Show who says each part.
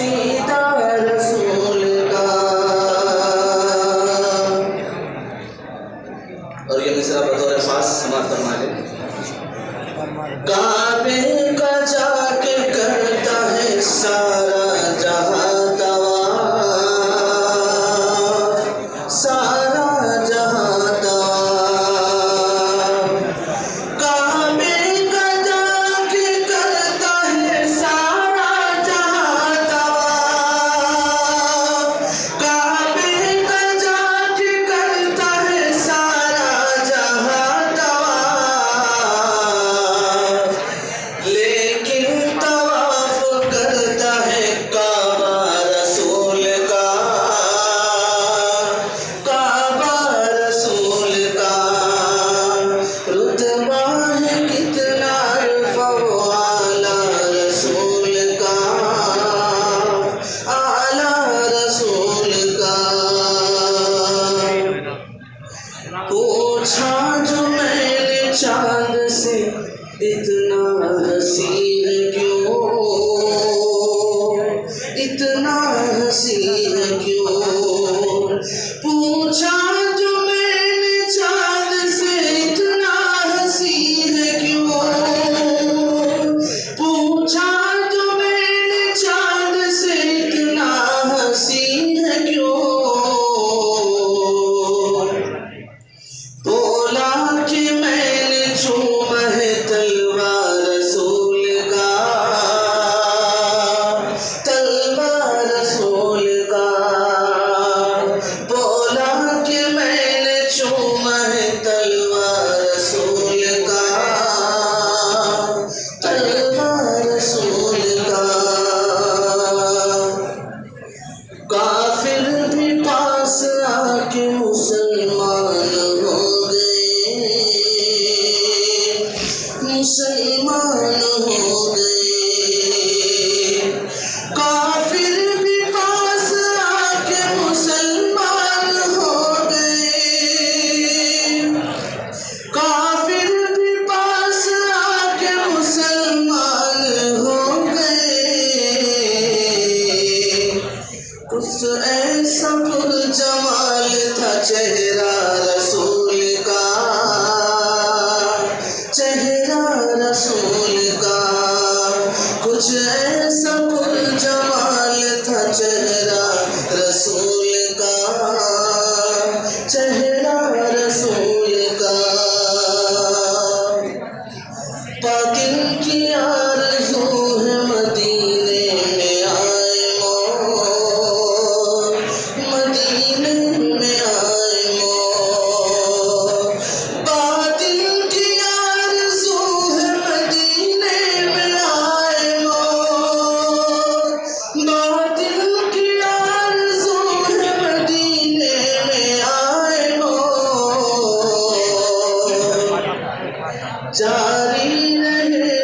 Speaker 1: कसीदा रसूल का। और ये मिसरा बतौर खास समाप्त फरमा ले। काबे का जाके करता है सारा जहां तवाफ, सारा जहां तवाफ। काबे का जाके करता है सारा जहां तवाफ, काबे का जाके करता है सारा जहां तवाफ। लेकिन तवाफ करता है काबा रसूल का, काबा रसूल का। रुतबा है कितना आला रसूल का, आला रसूल का। पूछा जो मैंने चांद से इतना हसीन क्यों, इतना हसीन क्यों। पूछा जो मैंने चांद से इतना हसीन क्यों, पूछा जो मैंने चांद से इतना हसीन क्यों। बोला कि मैंने चूमा है तलवार रसूल का, तलवार रसूल का। बोला कि मैंने चूमा है तलवार रसूल का, तलवार रसूल का। काफिर भी पास आके मुसलमान हो गए, मुसलमान हो गए। काफिर भी पास आके मुसलमान हो गए, काफिर भी पास आके मुसलमान हो गए। कुछ ऐसा पुरजमाल था चेहरा रसूल का, चेहरा रसूल का। कुछ ऐसा पुरजमाल था चेहरा रसूल का, चेहरा रसूल का। पाकिन की आरज़ू है मदीने में आए मौत, मदीने में आए मौत। बातिल की आरज़ू है मदीने में आए मौत, बातिल की आरज़ू है मदीने में आए मौत। जारी रहे